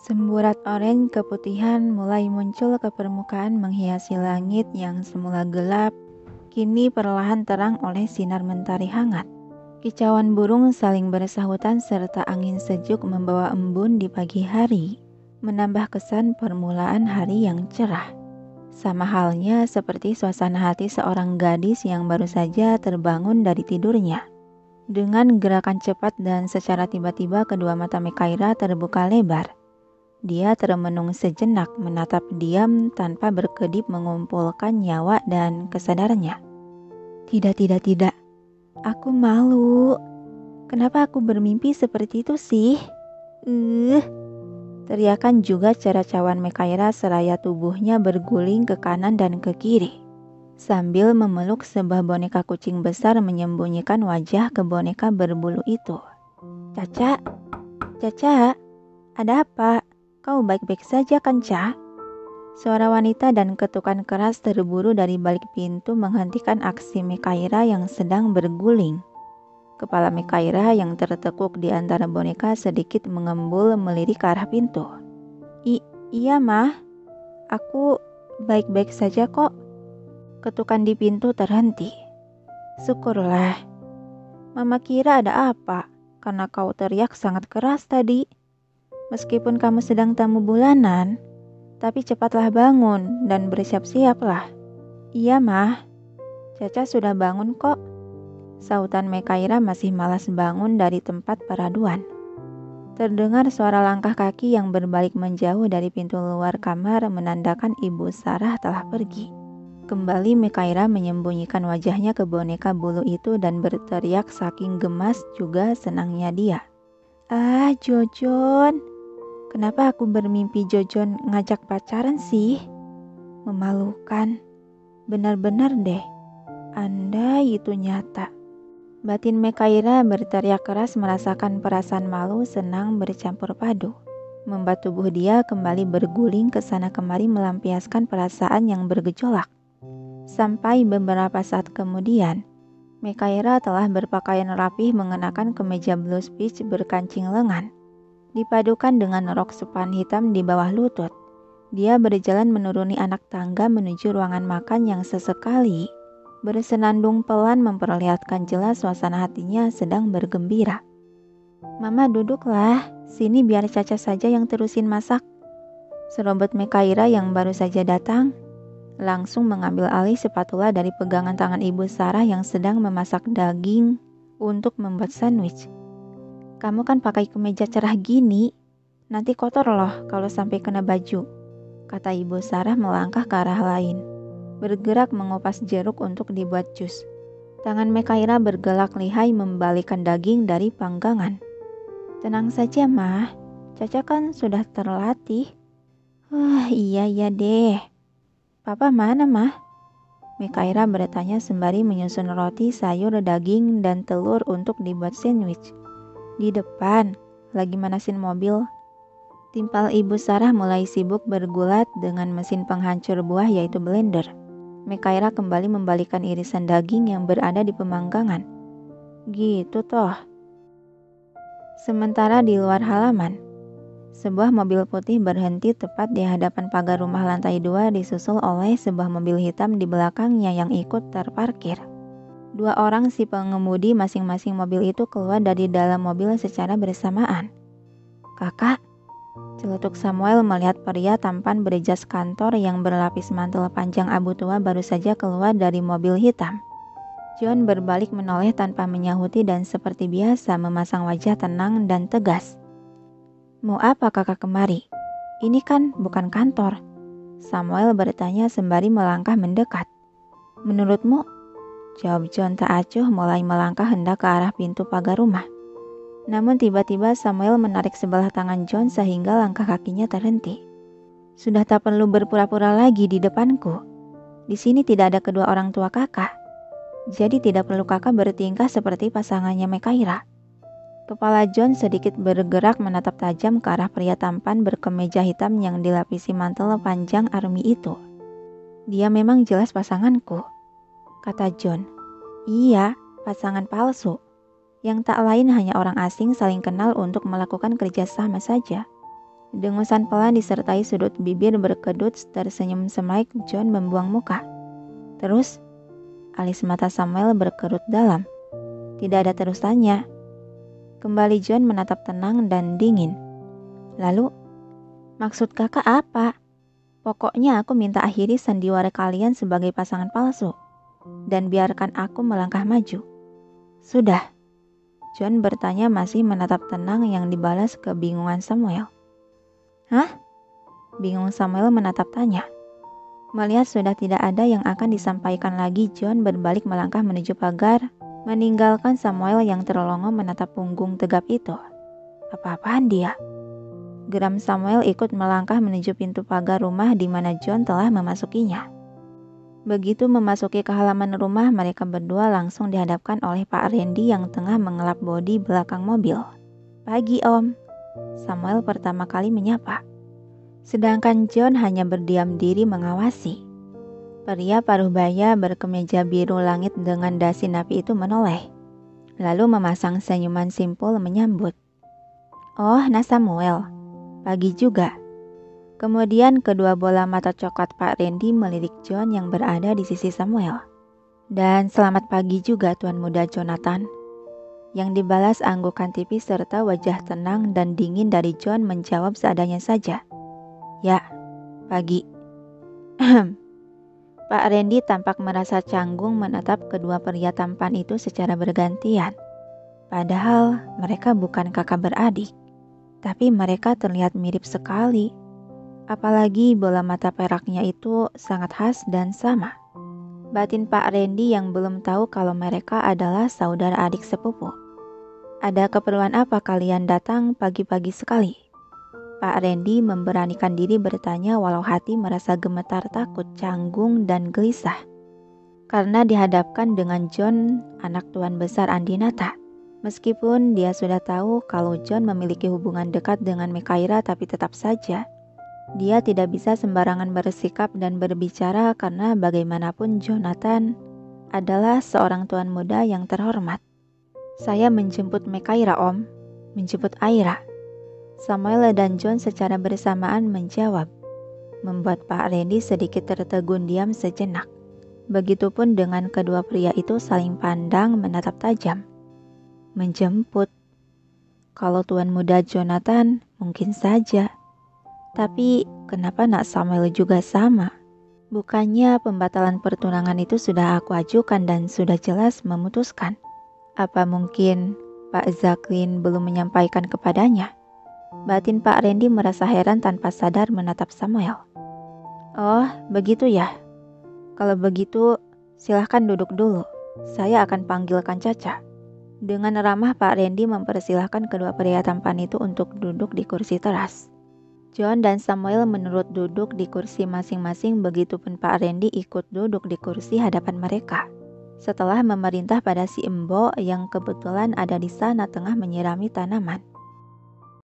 Semburat oranye keputihan mulai muncul ke permukaan menghiasi langit yang semula gelap, kini perlahan terang oleh sinar mentari hangat. Kicauan burung saling bersahutan serta angin sejuk membawa embun di pagi hari, menambah kesan permulaan hari yang cerah. Sama halnya seperti suasana hati seorang gadis yang baru saja terbangun dari tidurnya. Dengan gerakan cepat dan secara tiba-tiba kedua mata Mekaira terbuka lebar. Dia termenung sejenak menatap diam tanpa berkedip mengumpulkan nyawa dan kesadarannya. Tidak. Aku malu. Kenapa aku bermimpi seperti itu sih? Teriakan juga ceracauan Mekaira seraya tubuhnya berguling ke kanan dan ke kiri. Sambil memeluk sebuah boneka kucing besar menyembunyikan wajah ke boneka berbulu itu. Caca, ada apa? Kau baik-baik saja kan, Ca? Suara wanita dan ketukan keras terburu dari balik pintu menghentikan aksi Mekaira yang sedang berguling. Kepala Mekaira yang tertekuk di antara boneka sedikit mengembul melirik ke arah pintu. Iya, Mah. Aku baik-baik saja kok. Ketukan di pintu terhenti. Syukurlah. Mama kira ada apa, karena kau teriak sangat keras tadi. Meskipun kamu sedang tamu bulanan, tapi cepatlah bangun dan bersiap-siaplah. Iya, Mah. Caca sudah bangun kok. Sautan Mekaira masih malas bangun dari tempat peraduan. Terdengar suara langkah kaki yang berbalik menjauh dari pintu luar kamar menandakan Ibu Sarah telah pergi. Kembali Mekaira menyembunyikan wajahnya ke boneka bulu itu dan berteriak saking gemas juga senangnya dia. Ah, Jojon. Kenapa aku bermimpi Jojon ngajak pacaran sih? Memalukan. Benar-benar deh. Andai itu nyata. Batin Mekaira berteriak keras merasakan perasaan malu senang bercampur padu. Membuat tubuh dia kembali berguling ke sana kemari melampiaskan perasaan yang bergejolak. Sampai beberapa saat kemudian, Mekaira telah berpakaian rapih mengenakan kemeja blus peach berkancing lengan. Dipadukan dengan rok span hitam di bawah lutut, dia berjalan menuruni anak tangga menuju ruangan makan yang sesekali bersenandung pelan memperlihatkan jelas suasana hatinya sedang bergembira. Mama duduklah, sini biar Caca saja yang terusin masak. Serobot Mekaira yang baru saja datang, langsung mengambil alih spatula dari pegangan tangan Ibu Sarah yang sedang memasak daging untuk membuat sandwich. Kamu kan pakai kemeja cerah gini, nanti kotor loh kalau sampai kena baju, kata Ibu Sarah melangkah ke arah lain, bergerak mengupas jeruk untuk dibuat jus. Tangan Mekaira bergelak lihai membalikan daging dari panggangan. Tenang saja, Mah, Caca kan sudah terlatih. Iya deh. Papa mana, Mah? Mekaira bertanya sembari menyusun roti, sayur, daging, dan telur untuk dibuat sandwich. Di depan, lagi manasin mobil. Timpal Ibu Sarah mulai sibuk bergulat dengan mesin penghancur buah yaitu blender. Mekaira kembali membalikan irisan daging yang berada di pemanggangan. Gitu toh. Sementara di luar halaman, sebuah mobil putih berhenti tepat di hadapan pagar rumah lantai 2 disusul oleh sebuah mobil hitam di belakangnya yang ikut terparkir. 2 orang si pengemudi masing-masing mobil itu keluar dari dalam mobil secara bersamaan. Kakak, celetuk Samuel melihat pria tampan berjas kantor yang berlapis mantel panjang abu tua baru saja keluar dari mobil hitam. John berbalik menoleh tanpa menyahuti dan seperti biasa memasang wajah tenang dan tegas. Mau apa kakak kemari? Ini kan bukan kantor. Samuel bertanya sembari melangkah mendekat. Menurutmu? Jawab John tak acuh mulai melangkah hendak ke arah pintu pagar rumah. Namun tiba-tiba Samuel menarik sebelah tangan John sehingga langkah kakinya terhenti. Sudah tak perlu berpura-pura lagi di depanku. Di sini tidak ada kedua orang tua kakak. Jadi tidak perlu kakak bertingkah seperti pasangannya Mekaira. Kepala John sedikit bergerak menatap tajam ke arah pria tampan berkemeja hitam yang dilapisi mantel panjang army itu. Dia memang jelas pasanganku. kata John. Iya, pasangan palsu. Yang tak lain hanya orang asing saling kenal untuk melakukan kerjasama saja. Dengusan pelan disertai sudut bibir berkedut tersenyum semraik, John membuang muka. Terus, alis mata Samuel berkerut dalam. Tidak ada terusannya. Kembali John menatap tenang dan dingin. Lalu, maksud kakak apa? Pokoknya aku minta akhiri sandiwara kalian sebagai pasangan palsu. Dan biarkan aku melangkah maju. Sudah. John bertanya masih menatap tenang yang dibalas kebingungan Samuel. Hah? Bingung Samuel menatap tanya. Melihat sudah tidak ada yang akan disampaikan lagi, John berbalik melangkah menuju pagar, meninggalkan Samuel yang terlongo menatap punggung tegap itu. Apa-apaan dia? Geram Samuel ikut melangkah menuju pintu pagar rumah di mana John telah memasukinya. Begitu memasuki ke halaman rumah, mereka berdua langsung dihadapkan oleh Pak Randy yang tengah mengelap bodi belakang mobil. Pagi, Om. Samuel pertama kali menyapa. Sedangkan John hanya berdiam diri mengawasi. Pria paruh baya berkemeja biru langit dengan dasi napi itu menoleh. Lalu memasang senyuman simpul menyambut. Oh, Nah Samuel. Pagi juga. Kemudian kedua bola mata coklat Pak Randy melirik John yang berada di sisi Samuel. Dan selamat pagi juga Tuan Muda Jonathan. Yang dibalas anggukan tipis serta wajah tenang dan dingin dari John menjawab seadanya saja. Ya, pagi. Pak Randy tampak merasa canggung menatap kedua pria tampan itu secara bergantian. Padahal mereka bukan kakak beradik. Tapi mereka terlihat mirip sekali. Apalagi bola mata peraknya itu sangat khas dan sama. Batin Pak Randy yang belum tahu kalau mereka adalah saudara adik sepupu. Ada keperluan apa kalian datang pagi-pagi sekali? Pak Randy memberanikan diri bertanya walau hati merasa gemetar takut, canggung, dan gelisah. Karena dihadapkan dengan John, anak tuan besar Andinata. Meskipun dia sudah tahu kalau John memiliki hubungan dekat dengan Mekaira, tapi tetap saja dia tidak bisa sembarangan bersikap dan berbicara karena bagaimanapun Jonathan adalah seorang tuan muda yang terhormat. Saya menjemput Mekaira, Om. Menjemput Aira. Samuel dan John secara bersamaan menjawab, membuat Pak Randy sedikit tertegun diam sejenak. Begitupun dengan kedua pria itu saling pandang menatap tajam. Menjemput. Kalau tuan muda Jonathan, mungkin saja. Tapi kenapa Nak Samuel juga sama? Bukannya pembatalan pertunangan itu sudah aku ajukan dan sudah jelas memutuskan? Apa mungkin Pak Zaklin belum menyampaikan kepadanya? Batin Pak Randy merasa heran tanpa sadar menatap Samuel. Oh, begitu ya? Kalau begitu, silahkan duduk dulu. Saya akan panggilkan Caca. Dengan ramah Pak Randy mempersilahkan kedua pria tampan itu untuk duduk di kursi teras. John dan Samuel menurut duduk di kursi masing-masing, begitupun Pak Randy ikut duduk di kursi hadapan mereka. Setelah memerintah pada si Embo yang kebetulan ada di sana tengah menyirami tanaman.